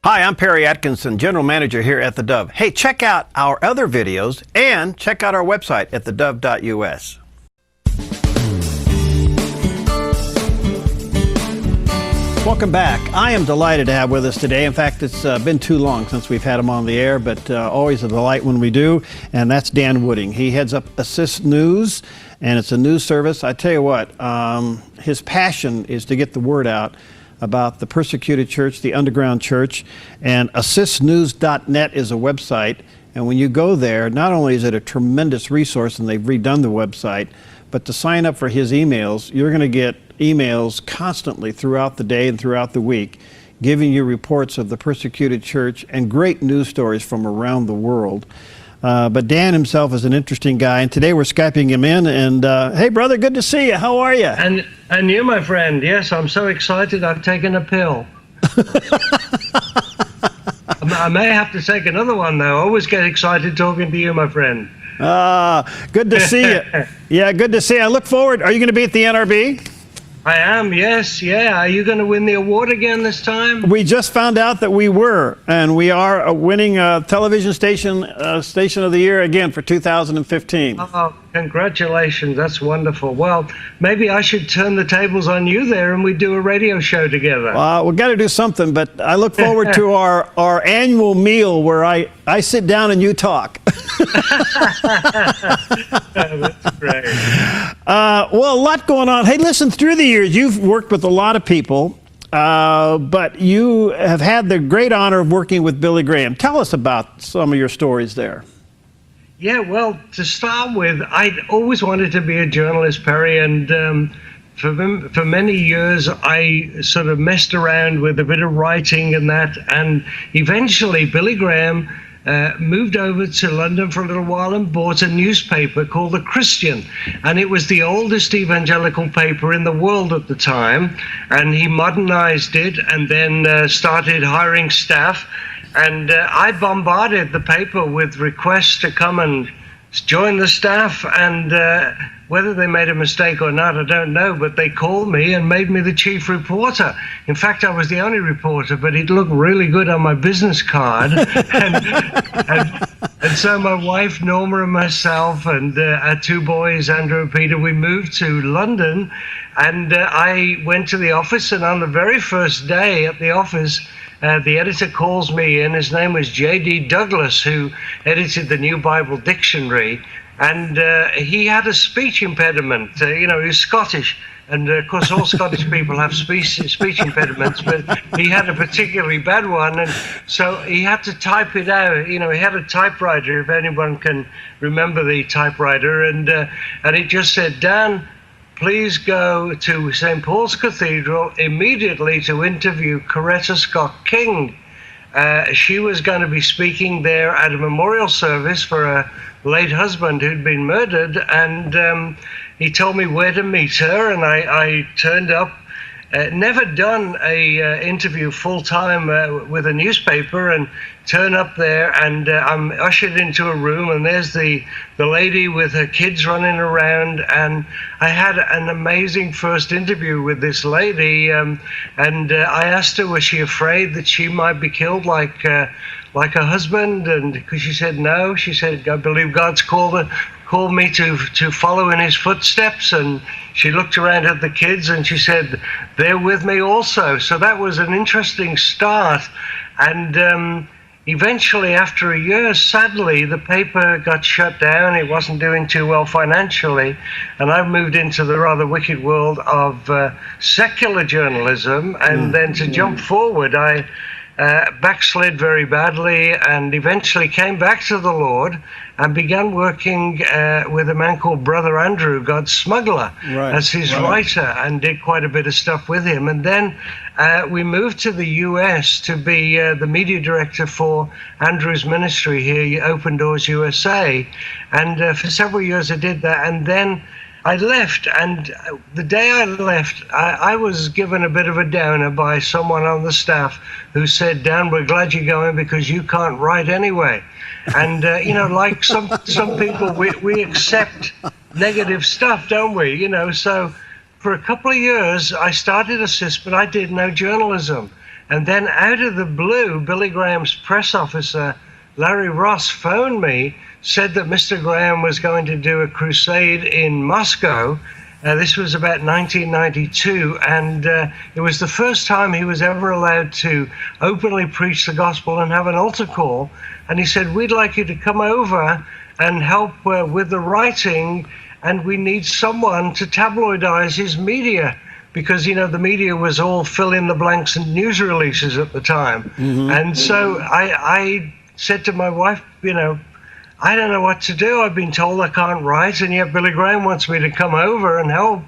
Hi, I'm Perry Atkinson, General Manager here at theDove. Hey, check out our other videos and check out our website at thedove.us. Welcome back. I am delighted to have with us today. In fact, it's been too long since we've had him on the air, but always a delight when we do, and that's Dan Wooding. He heads up Assist News, and it's a news service. I tell you what, his passion is to get the word out about the persecuted church, the underground church, and assistnews.net is a website. And when you go there, not only is it a tremendous resource, and they've redone the website, but to sign up for his emails, you're going to get emails constantly throughout the day and throughout the week, giving you reports of the persecuted church and great news stories from around the world. But Dan himself is an interesting guy, and today we're Skyping him in. And hey, brother, good to see you. How are you? And you, my friend. Yes, I'm so excited. I've taken a pill. I may have to take another one, though. I always get excited talking to you, my friend. Good to see you. Yeah, good to see you. I look forward. Are you going to be at the NRB? I am, yes, yeah. Are you going to win the award again this time? We just found out that we were, and we are winning television station of the year again for 2015. Oh, congratulations. That's wonderful. Well, maybe I should turn the tables on you there and we do a radio show together. We've got to do something, but I look forward to our annual meal where I sit down and you talk. That's great. Well, a lot going on. Hey, listen, through the years, you've worked with a lot of people, but you have had the great honor of working with Billy Graham. Tell us about some of your stories there. Yeah, well, to start with, I'd always wanted to be a journalist, Perry, and for many years, I sort of messed around with a bit of writing and that, and eventually Billy Graham moved over to London for a little while and bought a newspaper called The Christian. And it was the oldest evangelical paper in the world at the time. And he modernized it and then started hiring staff. And I bombarded the paper with requests to come and join the staff. And whether they made a mistake or not, I don't know, but they called me and made me the chief reporter. In fact, I was the only reporter, but it looked really good on my business card. and so my wife, Norma, and myself, and our two boys, Andrew and Peter, we moved to London, and I went to the office, and on the very first day at the office, the editor calls me in. His name was J.D. Douglas, who edited the New Bible Dictionary. And he had a speech impediment. He was Scottish. And of course, all Scottish people have speech impediments, but he had a particularly bad one. And so he had to type it out. He had a typewriter, if anyone can remember the typewriter. And it just said, Dan, please go to St. Paul's Cathedral immediately to interview Coretta Scott King. She was going to be speaking there at a memorial service for a late husband who'd been murdered, and he told me where to meet her, and I turned up. Never done a interview full-time with a newspaper, and turn up there, and I'm ushered into a room, and there's the lady with her kids running around, and I had an amazing first interview with this lady, and I asked her, was she afraid that she might be killed like her husband? And because she said no, she said, I believe God's called me to follow in his footsteps. And she looked around at the kids and she said, they're with me also. So that was an interesting start. And eventually, after a year, sadly, the paper got shut down. It wasn't doing too well financially. And I moved into the rather wicked world of secular journalism. And then to jump forward, I backslid very badly and eventually came back to the Lord and began working with a man called Brother Andrew, God's smuggler, as his writer, and did quite a bit of stuff with him. And then we moved to the US to be the media director for Andrew's ministry here, Open Doors USA. And for several years I did that. And then I left, and the day I left, I was given a bit of a downer by someone on the staff who said, Dan, we're glad you're going because you can't write anyway. And, like some people, we accept negative stuff, don't we? So for a couple of years, I started Assist, but I did no journalism. And then out of the blue, Billy Graham's press officer, Larry Ross, phoned me, said that Mr. Graham was going to do a crusade in Moscow. This was about 1992, and it was the first time he was ever allowed to openly preach the gospel and have an altar call. And he said, we'd like you to come over and help with the writing, and we need someone to tabloidize his media. Because, you know, the media was all fill in the blanks and news releases at the time. Mm-hmm. And so I said to my wife, you know, I don't know what to do. I've been told I can't write, and yet Billy Graham wants me to come over and help.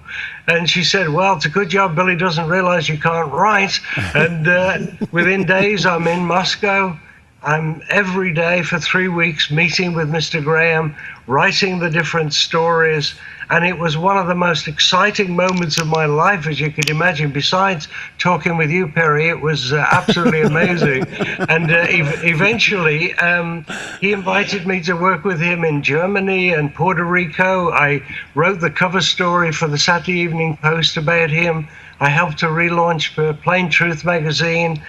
And she said, well, it's a good job Billy doesn't realize you can't write. And within days, I'm in Moscow. I'm every day for 3 weeks meeting with Mr. Graham, writing the different stories. And it was one of the most exciting moments of my life, as you could imagine. Besides talking with you, Perry, it was absolutely amazing. And eventually, he invited me to work with him in Germany and Puerto Rico. I wrote the cover story for the Saturday Evening Post about him. I helped to relaunch Plain Truth magazine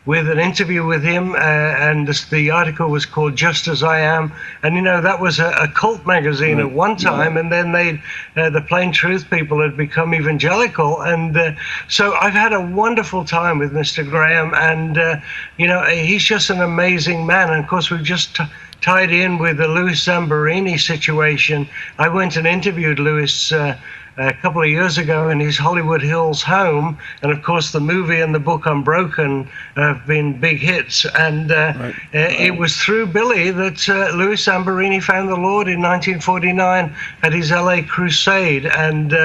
with an interview with him, and the article was called Just As I Am. And, you know, that was a cult magazine at one time, and then the Plain Truth people had become evangelical. And so I've had a wonderful time with Mr. Graham, and, you know, he's just an amazing man. And, of course, we've just tied in with the Louis Zamborini situation. I went and interviewed Louis a couple of years ago in his Hollywood Hills home, and of course the movie and the book Unbroken have been big hits. And it was through Billy that Louis Zamborini found the Lord in 1949 at his LA crusade, and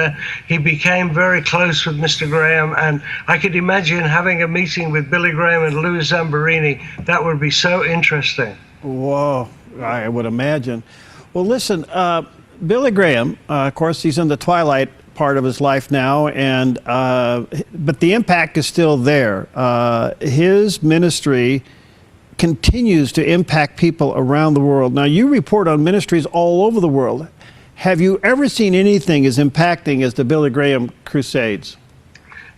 he became very close with Mr. Graham. And I could imagine having a meeting with Billy Graham and Louis Zamborini. That would be so interesting. Whoa, I would imagine. Well, listen, Billy Graham, of course, he's in the twilight part of his life now, and but the impact is still there. His ministry continues to impact people around the world. Now, you report on ministries all over the world. Have you ever seen anything as impacting as the Billy Graham Crusades?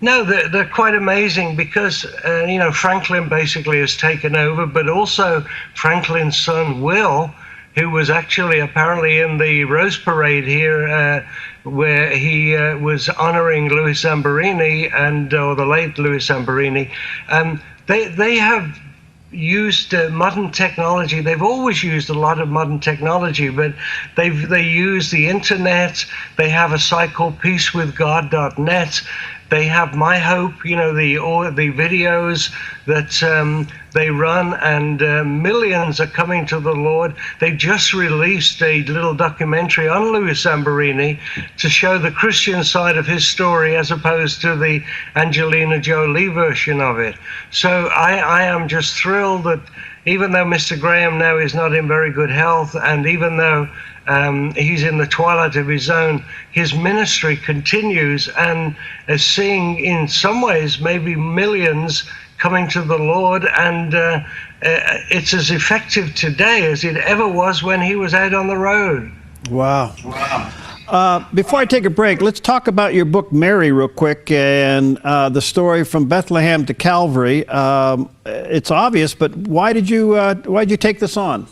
No, they're quite amazing because, you know, Franklin basically has taken over, but also Franklin's son, Will, who was actually apparently in the Rose Parade here, where he was honoring Louis Zamborini, or the late Louis Zamborini. They have used modern technology. They've always used a lot of modern technology, but they use the internet. They have a site called peacewithgod.net. They have My Hope, you know, the videos that they run, and millions are coming to the Lord. They just released a little documentary on Louis Zamborini to show the Christian side of his story as opposed to the Angelina Jolie version of it. So I am just thrilled that even though Mr. Graham now is not in very good health, and even though he's in the twilight of his own, his ministry continues, and is seeing in some ways maybe millions coming to the Lord, and it's as effective today as it ever was when he was out on the road. Wow. Before I take a break, let's talk about your book, Mary, real quick, and the story from Bethlehem to Calvary. It's obvious, but why'd you take this on?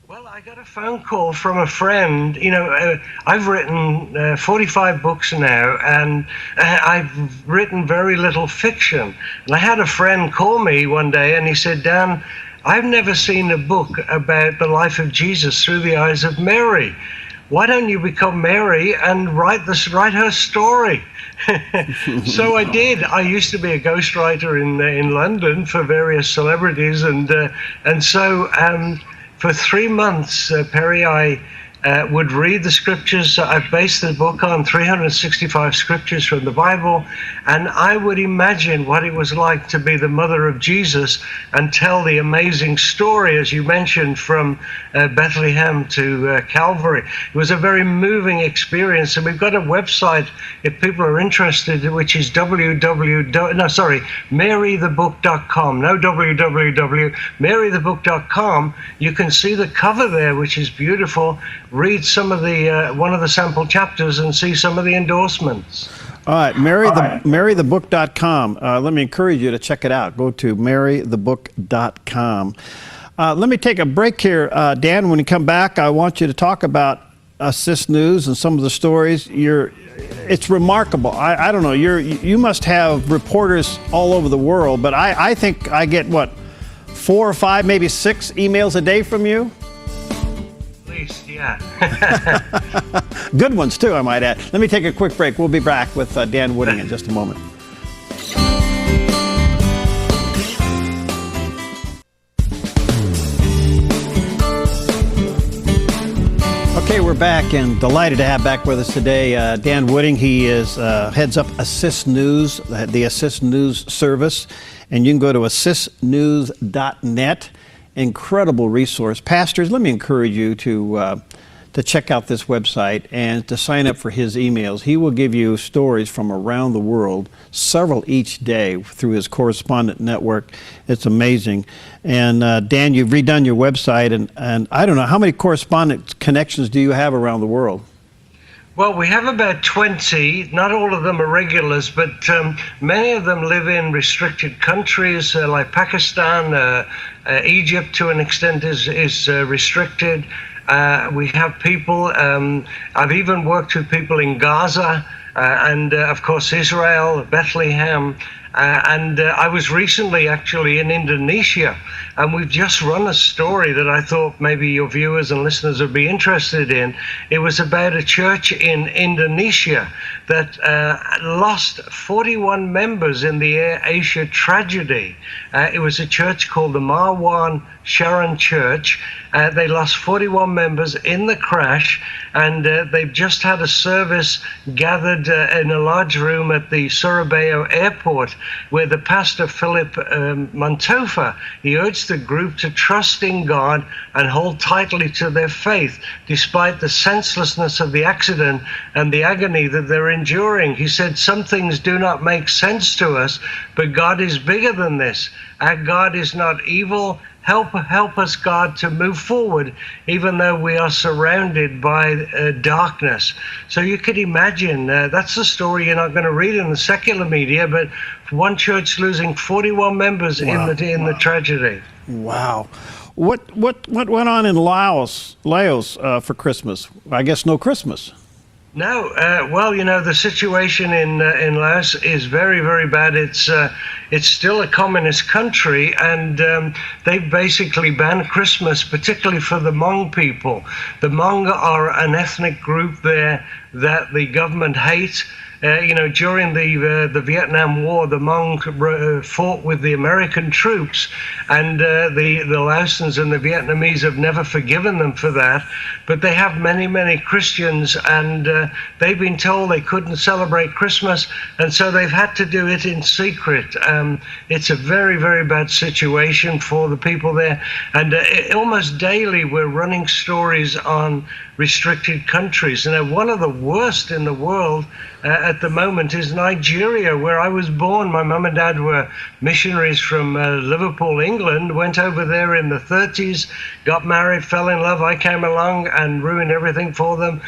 Well, I got a phone call from a friend. You know, I've written 45 books now, and I've written very little fiction. And I had a friend call me one day, and he said, Dan, I've never seen a book about the life of Jesus through the eyes of Mary. Why don't you become Mary and write her story? So I did. I used to be a ghostwriter in London for various celebrities, and so for 3 months, Perry, I would read the scriptures. I've based the book on 365 scriptures from the Bible, and I would imagine what it was like to be the mother of Jesus and tell the amazing story, as you mentioned, from Bethlehem to Calvary. It was a very moving experience, and we've got a website if people are interested, which is marythebook.com. No www, marythebook.com. You can see the cover there, which is beautiful. Read some of the one of the sample chapters and see some of the endorsements. All right, marythebook.com. Let me encourage you to check it out. Go to marythebook.com. Let me take a break here. Dan, when you come back, I want you to talk about Assist News and some of the stories. It's remarkable. I don't know. You must have reporters all over the world, but I think I get, 4 or 5, maybe 6 emails a day from you? Yeah. Good ones, too, I might add. Let me take a quick break. We'll be back with Dan Wooding in just a moment. Okay, we're back and delighted to have back with us today Dan Wooding. He heads up Assist News, the Assist News service, and you can go to assistnews.net. Incredible resource. Pastors, let me encourage you to check out this website and to sign up for his emails. He will give you stories from around the world, several each day through his correspondent network. It's amazing. And Dan, you've redone your website, and I don't know, how many correspondent connections do you have around the world? Well, we have about 20. Not all of them are regulars, but many of them live in restricted countries like Pakistan. Egypt, to an extent, is restricted. We have people, I've even worked with people in Gaza and, of course, Israel, Bethlehem. And I was recently actually in Indonesia, and we've just run a story that I thought maybe your viewers and listeners would be interested in. It was about a church in Indonesia that lost 41 members in the Air Asia tragedy. It was a church called the Marwan Sharon Church. They lost 41 members in the crash, and they've just had a service gathered in a large room at the Surabaya airport, where the pastor Philip Montofa, he urged the group to trust in God and hold tightly to their faith, despite the senselessness of the accident and the agony that they're enduring. He said, some things do not make sense to us, but God is bigger than this. Our God is not evil. Help us, God, to move forward, even though we are surrounded by darkness. So you could imagine, that's a story you're not going to read in the secular media, but one church losing 41 members in the tragedy. Wow. What went on in Laos for Christmas? I guess no Christmas. No, well, the situation in Laos is very, very bad. It's still a communist country, and they've basically banned Christmas, particularly for the Hmong people. The Hmong are an ethnic group there that the government hates. During the Vietnam War, the Hmong fought with the American troops, and the Laotians and the Vietnamese have never forgiven them for that. But they have many, many Christians, and they've been told they couldn't celebrate Christmas, and so they've had to do it in secret. It's a very, very bad situation for the people there, and almost daily we're running stories on restricted countries. And one of the worst in the world at the moment is Nigeria, where I was born. My mum and dad were missionaries from Liverpool, England, went over there in the 30s, got married, fell in love. I came along and ruined everything for them.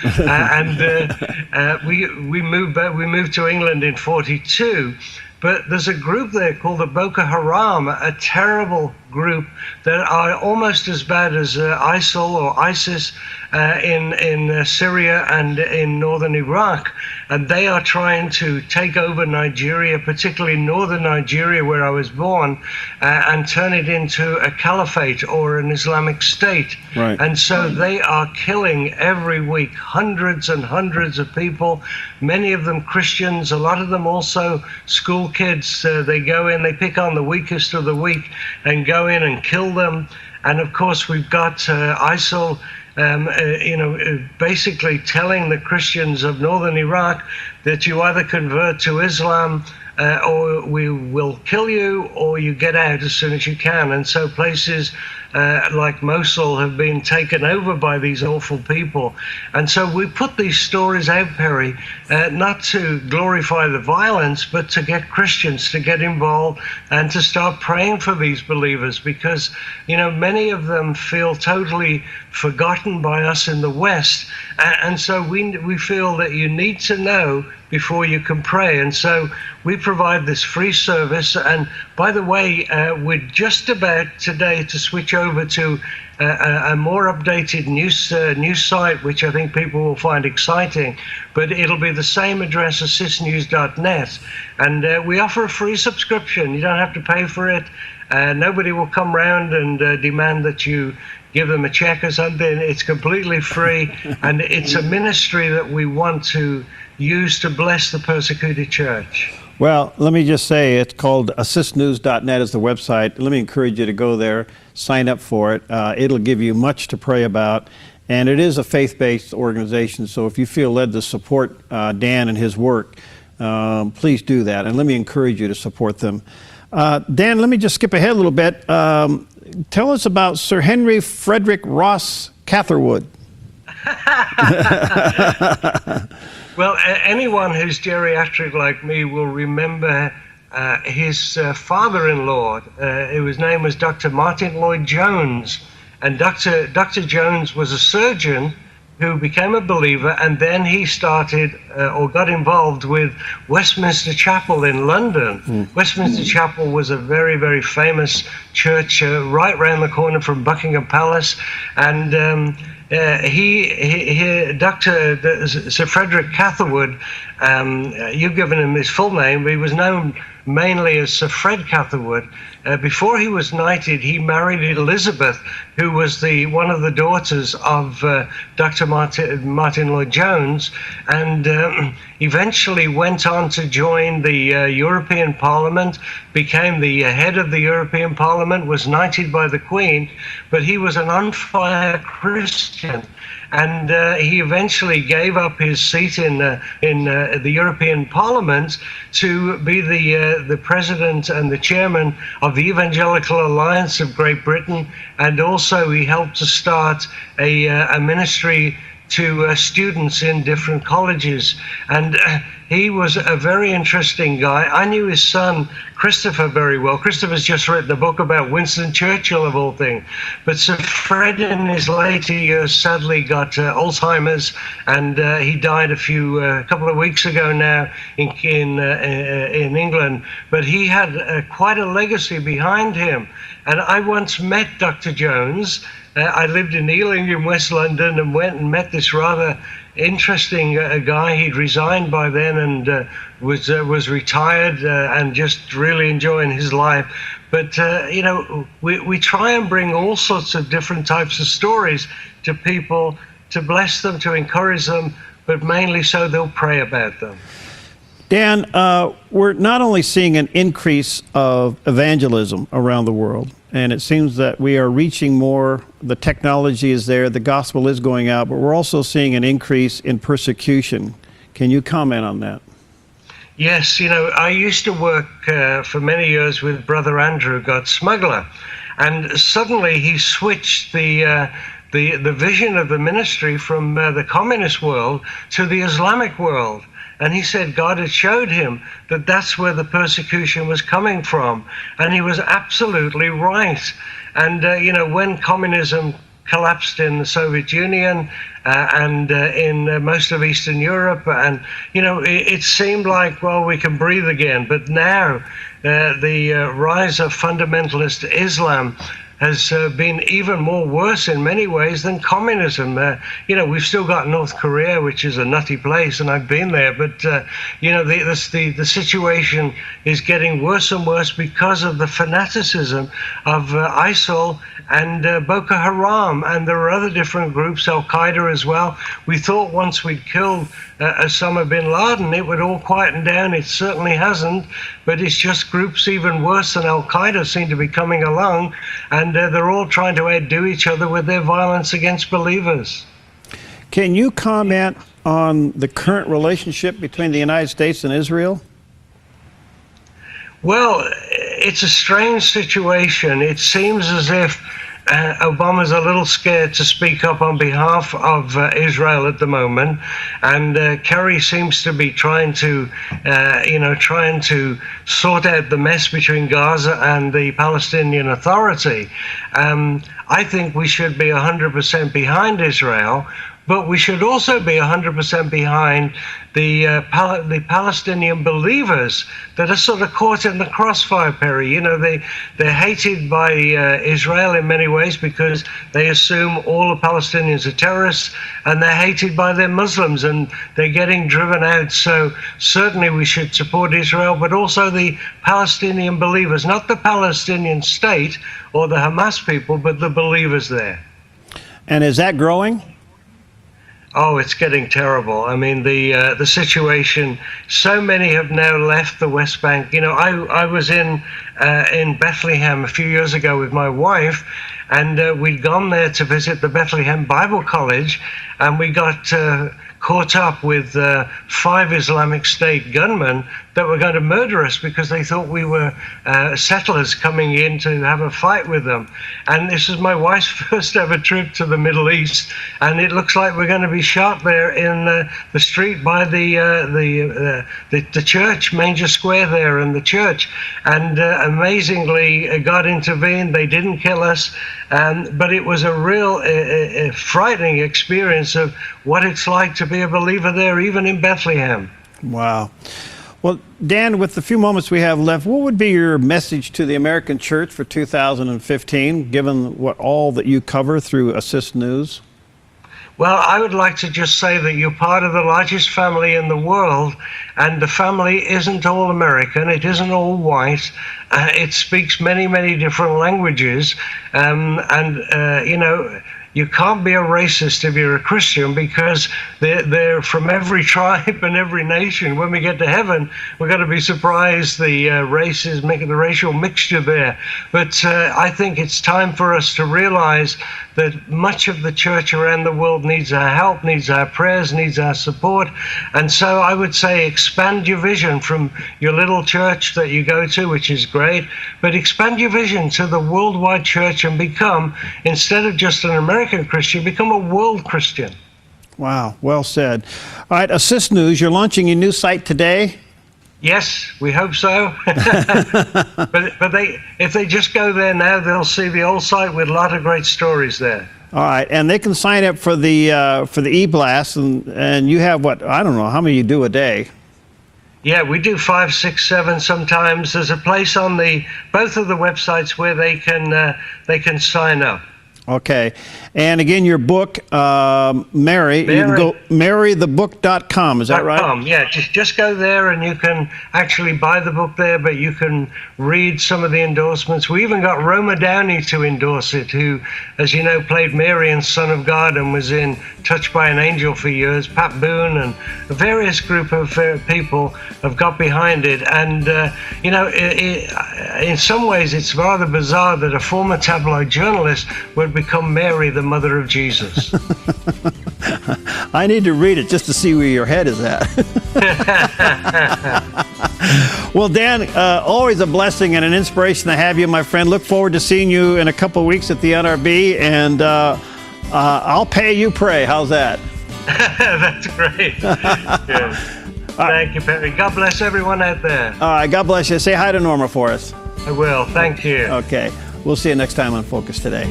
We moved to England in 42. But there's a group there called the Boko Haram, a terrible group that are almost as bad as ISIL or ISIS in Syria and in northern Iraq. And they are trying to take over Nigeria, particularly northern Nigeria, where I was born, and turn it into a caliphate or an Islamic state. Right. And so they are killing every week hundreds and hundreds of people, many of them Christians, a lot of them also school kids. They go in, they pick on the weakest of the weak and go in and kill them. And of course, we've got ISIL, basically telling the Christians of northern Iraq that you either convert to Islam or we will kill you, or you get out as soon as you can. And so places like Mosul have been taken over by these awful people. And so we put these stories out, Perry, not to glorify the violence, but to get Christians to get involved and to start praying for these believers, because, many of them feel totally forgotten by us in the West. And so we feel that you need to know before you can pray. And so we provide this free service. And by the way, we're just about today to switch over to a more updated news site, which I think people will find exciting. But it'll be the same address, assistnews.net. And we offer a free subscription. You don't have to pay for it. Nobody will come round and demand that you give them a check or something. It's completely free, and it's a ministry that we want to use to bless the persecuted church. Well, let me just say, it's called assistnews.net is the website. Let me encourage you to go there, sign up for it. It'll give you much to pray about, and it is a faith-based organization, so if you feel led to support Dan and his work, please do that, and let me encourage you to support them. Dan, let me just skip ahead a little bit. Tell us about Sir Henry Frederick Ross Catherwood. Well, anyone who's geriatric like me will remember his father-in-law. His name was Dr. Martin Lloyd Jones. And Dr. Jones was a surgeon who became a believer, and then he started or got involved with Westminster Chapel in London. Westminster Chapel was a very, very famous church right round the corner from Buckingham Palace, and Dr. Sir Frederick Catherwood, you've given him his full name, but he was known mainly as Sir Fred Catherwood. Before he was knighted, he married Elizabeth, who was one of the daughters of Dr. Martin Lloyd Jones, and eventually went on to join the European Parliament, became the head of the European Parliament, was knighted by the Queen, but he was an on-fire Christian. And he eventually gave up his seat in the European Parliament to be the president and the chairman of the Evangelical Alliance of Great Britain, and also he helped to start a ministry to students in different colleges. And he was a very interesting guy. I knew his son, Christopher, very well. Christopher's just written a book about Winston Churchill, of all things. But Sir Fred, in his later years, sadly got Alzheimer's, and he died a couple of weeks ago now in England. But he had quite a legacy behind him. And I once met Dr. Jones. I lived in Ealing in West London, and went and met this rather interesting guy. He'd resigned by then and was retired and just really enjoying his life. But we try and bring all sorts of different types of stories to people, to bless them, to encourage them, but mainly so they'll pray about them. Dan, we're not only seeing an increase of evangelism around the world, and it seems that we are reaching more, the technology is there, the gospel is going out, but we're also seeing an increase in persecution. Can you comment on that? Yes, I used to work for many years with Brother Andrew, God's smuggler, and suddenly he switched the vision of the ministry from the communist world to the Islamic world. And he said God had showed him that that's where the persecution was coming from. And he was absolutely right. And, when communism collapsed in the Soviet Union and in most of Eastern Europe, and, it seemed like, well, we can breathe again. But now the rise of fundamentalist Islam has been even more worse in many ways than communism. We've still got North Korea, which is a nutty place, and I've been there, but the situation is getting worse and worse because of the fanaticism of ISIL and Boko Haram, and there are other different groups, Al-Qaeda as well. We thought once we'd killed Osama bin Laden, it would all quieten down. It certainly hasn't, but it's just groups even worse than Al-Qaeda seem to be coming along, and they're all trying to outdo each other with their violence against believers. Can you comment on the current relationship between the United States and Israel? Well, it's a strange situation. It seems as if Obama's a little scared to speak up on behalf of Israel at the moment, and Kerry seems to be trying to sort out the mess between Gaza and the Palestinian Authority. I think we should be 100% behind Israel, but we should also be 100% behind the Palestinian believers that are sort of caught in the crossfire, Perry. You know, they're hated by Israel in many ways because they assume all the Palestinians are terrorists, and they're hated by their Muslims, and they're getting driven out. So certainly we should support Israel, but also the Palestinian believers, not the Palestinian state or the Hamas people, but the believers there. And is that growing? Oh, it's getting terrible. I mean, the situation, so many have now left the West Bank. You know, I was in Bethlehem a few years ago with my wife, and we'd gone there to visit the Bethlehem Bible College, and we got caught up with 5 Islamic State gunmen that were going to murder us because they thought we were settlers coming in to have a fight with them. And this is my wife's first ever trip to the Middle East, and it looks like we're going to be shot there in the street by the church, Manger Square there, and the church. And amazingly, God intervened. They didn't kill us, but it was a real frightening experience of what it's like to be a believer there, even in Bethlehem. Wow. Well, Dan, with the few moments we have left, what would be your message to the American church for 2015, given what all that you cover through Assist News? Well, I would like to just say that you're part of the largest family in the world, and the family isn't all American, it isn't all white, it speaks many, many different languages, you know, you can't be a racist if you're a Christian, because they're from every tribe and every nation. When we get to heaven, we're going to be surprised the races, making the racial mixture there. But I think it's time for us to realize that much of the church around the world needs our help, needs our prayers, needs our support. And so I would say expand your vision from your little church that you go to, which is great, but expand your vision to the worldwide church and become, instead of just an American Christian, become a world Christian. Wow, well said. All right, Assist News, you're launching a new site today. Yes, we hope so. but if they just go there now, they'll see the old site with a lot of great stories there. All right, and they can sign up for the e-blast, and you have what, I don't know, how many you do a day? Yeah, we do 5, 6, 7 sometimes. There's a place on both of the websites where they can sign up. Okay. And again, your book, Mary, you can go marythebook.com, is that right? Yeah, just go there and you can actually buy the book there, but you can read some of the endorsements. We even got Roma Downey to endorse it, who, as you know, played Mary in Son of God and was in Touched by an Angel for years. Pat Boone and a various group of people have got behind it. And, you know, in some ways it's rather bizarre that a former tabloid journalist would become Mary, the mother of Jesus. I need to read it just to see where your head is at. Well, Dan, always a blessing and an inspiration to have you, my friend. Look forward to seeing you in a couple of weeks at the NRB, and I'll pay you pray. How's that? That's great. Yeah. Thank you, Perry. God bless everyone out there. All right, God bless you. Say hi to Norma for us. I will. Thank you. Okay. We'll see you next time on Focus Today.